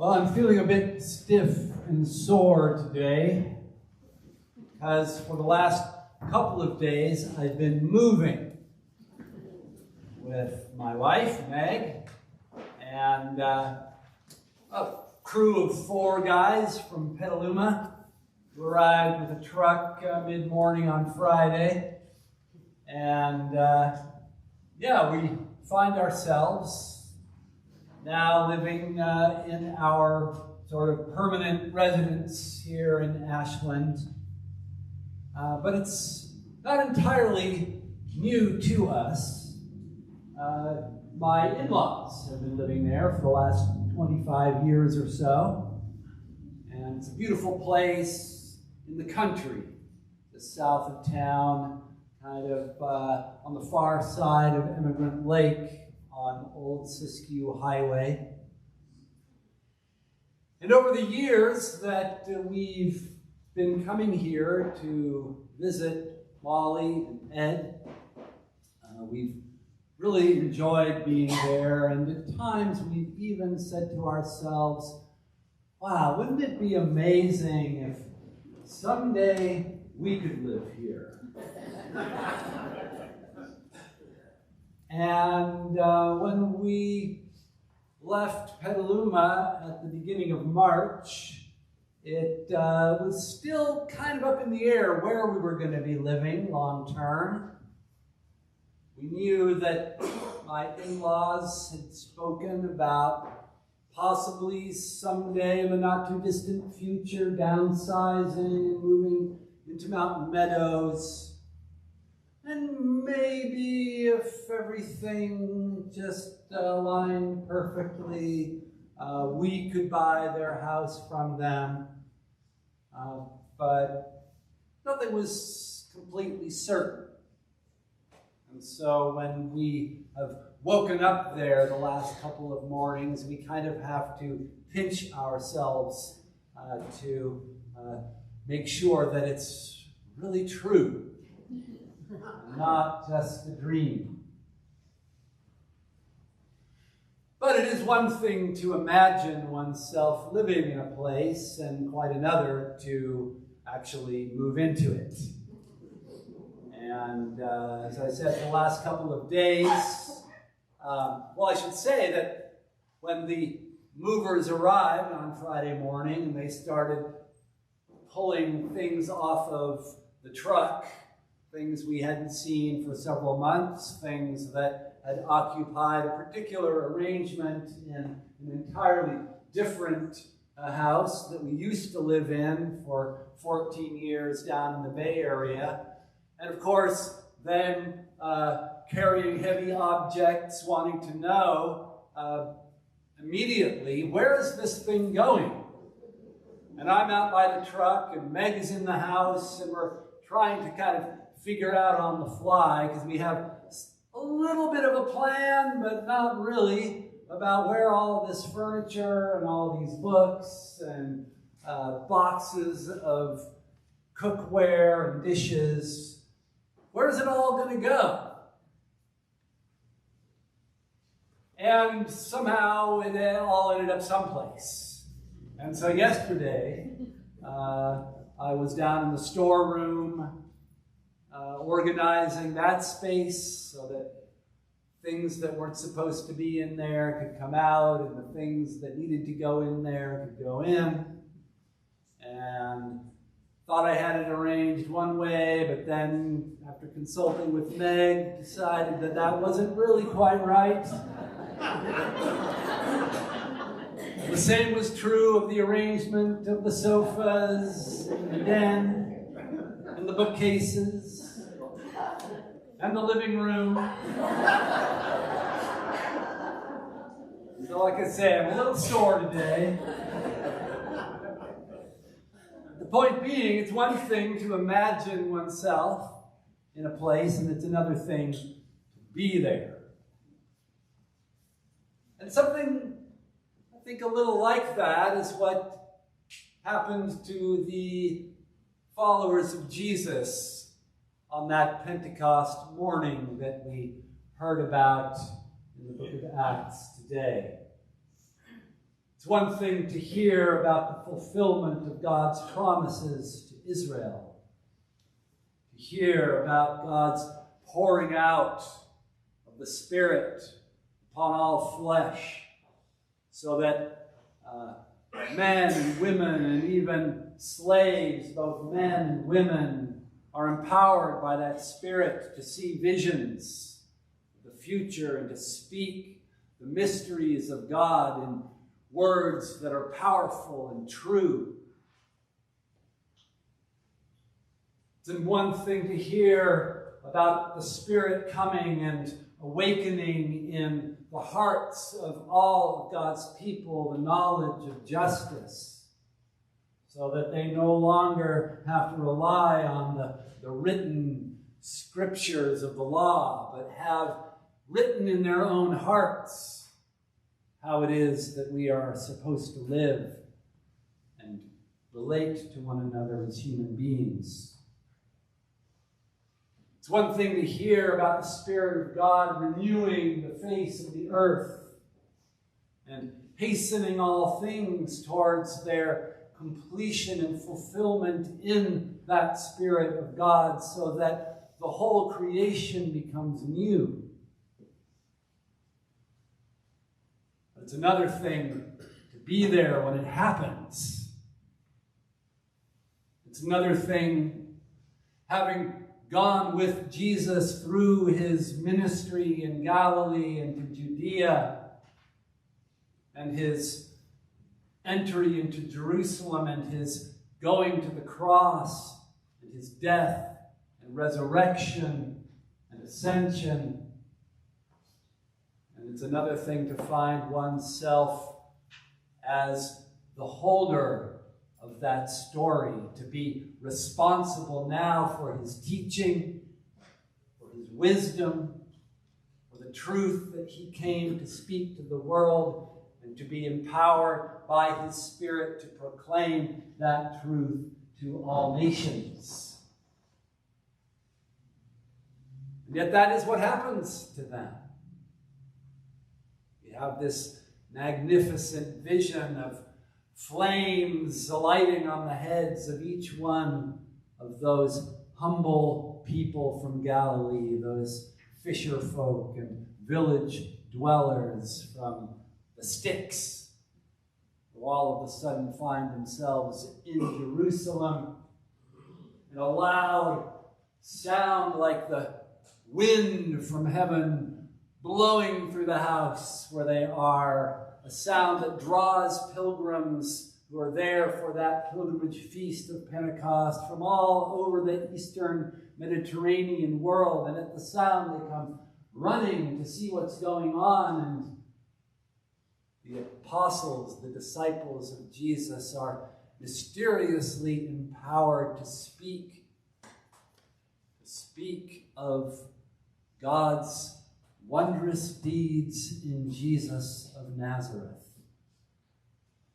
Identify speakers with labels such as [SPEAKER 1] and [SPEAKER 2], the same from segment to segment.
[SPEAKER 1] Well, I'm feeling a bit stiff and sore today because for the last couple of days I've been moving with my wife, Meg, and a crew of 4 guys from Petaluma who arrived with a truck mid-morning on Friday. And we find ourselves now living in our sort of permanent residence here in Ashland. But it's not entirely new to us. My in-laws have been living there for the last 25 years or so. And it's a beautiful place in the country, just south of town, kind of on the far side of Emigrant Lake on Old Siskiyou Highway. And over the years that we've been coming here to visit Molly and Ed, we've really enjoyed being there, and at times we've even said to ourselves, wow, wouldn't it be amazing if someday we could live here? And when we left Petaluma at the beginning of March, it was still kind of up in the air where we were going to be living long term. We knew that my in-laws had spoken about possibly someday in the not too distant future downsizing and moving into Mountain Meadows. And maybe if everything just aligned perfectly, we could buy their house from them. But nothing was completely certain. And so when we have woken up there the last couple of mornings, we kind of have to pinch ourselves to make sure that it's really true, not just a dream. But it is one thing to imagine oneself living in a place and quite another to actually move into it. And as I said, the last couple of days, I should say that when the movers arrived on Friday morning and they started pulling things off of the truck, things we hadn't seen for several months, things that had occupied a particular arrangement in an entirely different house that we used to live in for 14 years down in the Bay Area. And of course, then carrying heavy objects, wanting to know immediately, where is this thing going? And I'm out by the truck, and Meg is in the house, and we're trying to kind of figure out on the fly, because we have a little bit of a plan, but not really, about where all of this furniture and all these books and boxes of cookware and dishes, where's it all going to go? And somehow it all ended up someplace. And so yesterday, I was down in the storeroom organizing that space so that things that weren't supposed to be in there could come out, and the things that needed to go in there could go in. And thought I had it arranged one way, but then after consulting with Meg, decided that that wasn't really quite right. The same was true of the arrangement of the sofas, and the den, and the bookcases, and the living room. So like I say, I'm a little sore today. The point being, it's one thing to imagine oneself in a place, and it's another thing to be there. And something, I think, a little like that is what happened to the followers of Jesus on that Pentecost morning that we heard about in the book of Acts today. It's one thing to hear about the fulfillment of God's promises to Israel, to hear about God's pouring out of the Spirit upon all flesh, so that men and women and even slaves, both men and women, are empowered by that Spirit to see visions of the future and to speak the mysteries of God in words that are powerful and true. It's one thing to hear about the Spirit coming and awakening in the hearts of all of God's people the knowledge of justice, so that they no longer have to rely on the written scriptures of the law, but have written in their own hearts how it is that we are supposed to live and relate to one another as human beings. It's one thing to hear about the Spirit of God renewing the face of the earth and hastening all things towards their completion and fulfillment in that Spirit of God, so that the whole creation becomes new. But it's another thing to be there when it happens. It's another thing, having gone with Jesus through his ministry in Galilee and to Judea, and his entry into Jerusalem and his going to the cross and his death and resurrection and ascension. And it's another thing to find oneself as the holder of that story, to be responsible now for his teaching, for his wisdom, for the truth that he came to speak to the world, and to be empowered by his Spirit to proclaim that truth to all nations. And yet that is what happens to them. We have this magnificent vision of flames alighting on the heads of each one of those humble people from Galilee, those fisher folk and village dwellers from the sticks, who all of a sudden find themselves in Jerusalem, and a loud sound like the wind from heaven blowing through the house where they are, a sound that draws pilgrims who are there for that pilgrimage feast of Pentecost from all over the eastern Mediterranean world. And at the sound, they come running to see what's going on. And the apostles, the disciples of Jesus, are mysteriously empowered to speak of God's wondrous deeds in Jesus of Nazareth,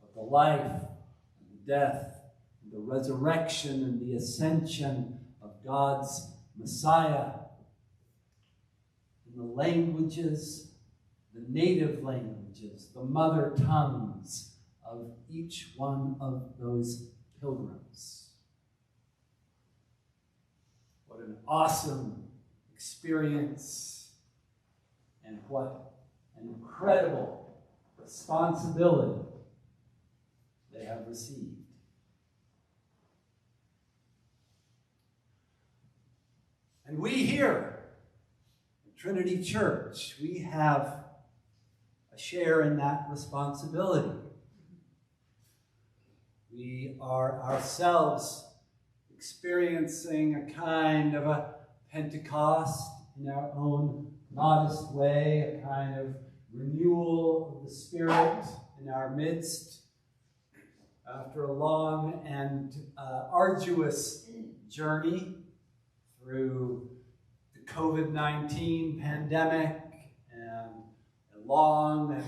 [SPEAKER 1] of the life and the death and the resurrection and the ascension of God's Messiah, in the languages, the native languages, the mother tongues of each one of those pilgrims. What an awesome experience, and what an incredible responsibility they have received. And we here at Trinity Church, we have a share in that responsibility. We are ourselves experiencing a kind of a Pentecost in our own modest way, a kind of renewal of the Spirit in our midst after a long and arduous journey through the COVID-19 pandemic and a long and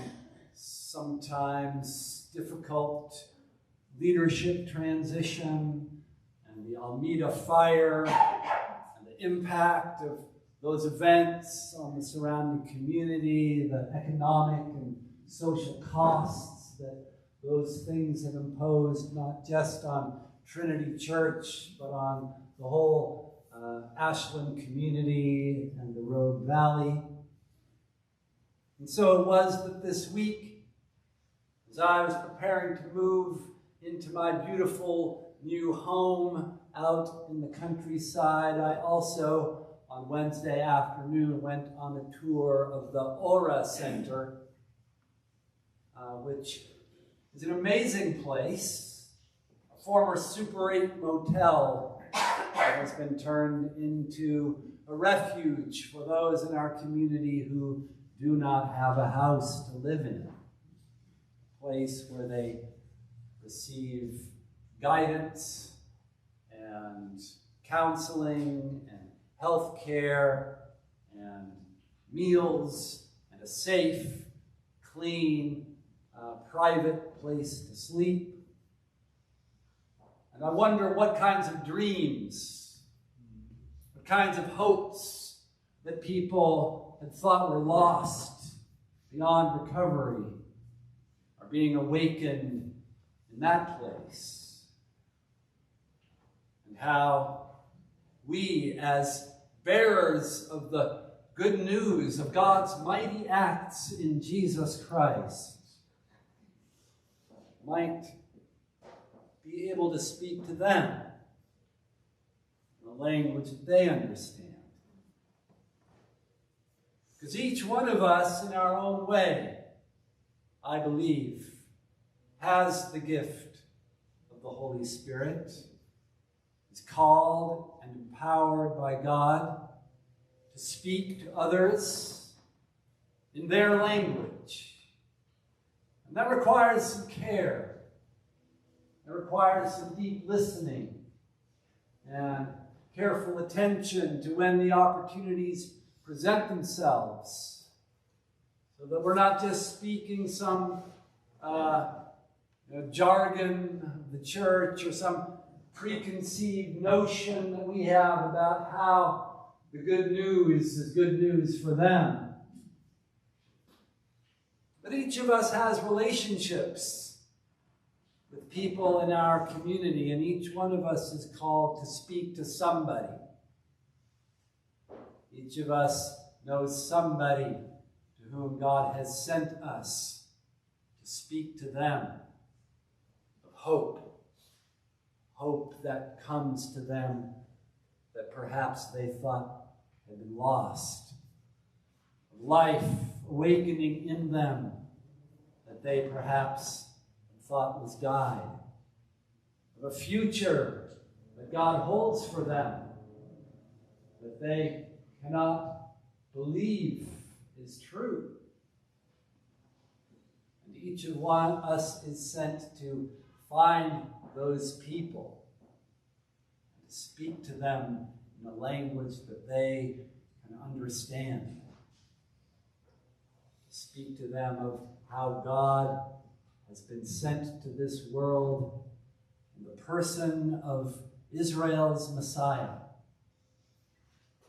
[SPEAKER 1] sometimes difficult leadership transition and the Almeida fire and the impact of those events on the surrounding community, the economic and social costs that those things have imposed not just on Trinity Church, but on the whole Ashland community and the Road Valley. And so it was that this week, as I was preparing to move into my beautiful new home out in the countryside, I also, on Wednesday afternoon, went on a tour of the Aura Center, which is an amazing place, a former Super 8 motel that has been turned into a refuge for those in our community who do not have a house to live in. A place where they receive guidance and counseling and health care and meals and a safe, clean, private place to sleep. And I wonder what kinds of dreams, what kinds of hopes that people had thought were lost beyond recovery are being awakened in that place. And how we, as bearers of the good news of God's mighty acts in Jesus Christ, might be able to speak to them in a language that they understand. Because each one of us, in our own way, I believe, has the gift of the Holy Spirit, is called and empowered by God to speak to others in their language. And that requires some care. It requires some deep listening and careful attention to when the opportunities present themselves, so that we're not just speaking some jargon of the church or some preconceived notion that we have about how the good news is good news for them. But each of us has relationships with people in our community, and each one of us is called to speak to somebody. Each of us knows somebody to whom God has sent us to speak to them of hope. Hope that comes to them that perhaps they thought had been lost. Of life awakening in them that they perhaps thought was died. Of a future that God holds for them that they cannot believe is true. And each of us is sent to find those people, to speak to them in a language that they can understand. To speak to them of how God has been sent to this world in the person of Israel's Messiah,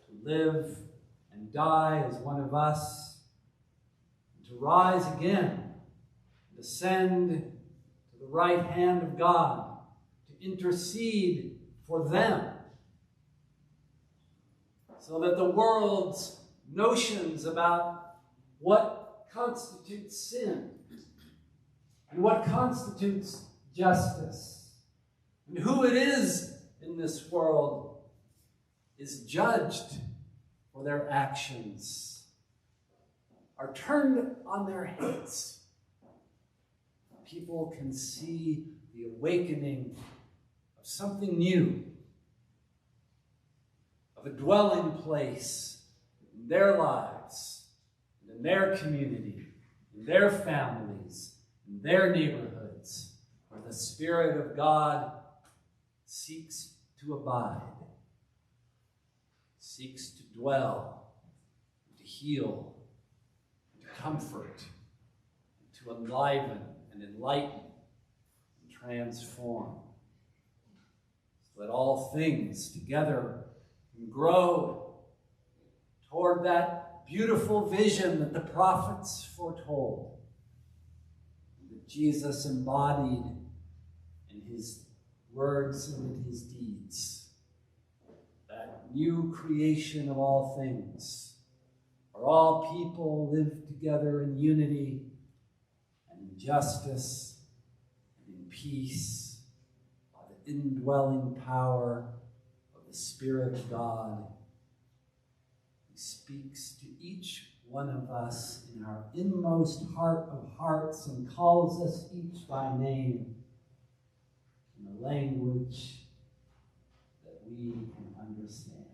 [SPEAKER 1] to live and die as one of us, and to rise again, and ascend to the right hand of God, to intercede for them, so that the world's notions about what constitutes sin and what constitutes justice and who it is in this world is judged for their actions are turned on their heads. People can see the awakening of something new, of a dwelling place in their lives, in their community, in their families, in their neighborhoods, where the Spirit of God seeks to abide, seeks to dwell, to heal, to comfort, to enliven and enlighten and transform, so that all things together can grow toward that beautiful vision that the prophets foretold, that Jesus embodied in his words and in his deeds. That new creation of all things, where all people live together in unity and in justice and in peace by the indwelling power of the Spirit of God. He speaks to each one of us in our inmost heart of hearts and calls us each by name in a language that we can understand.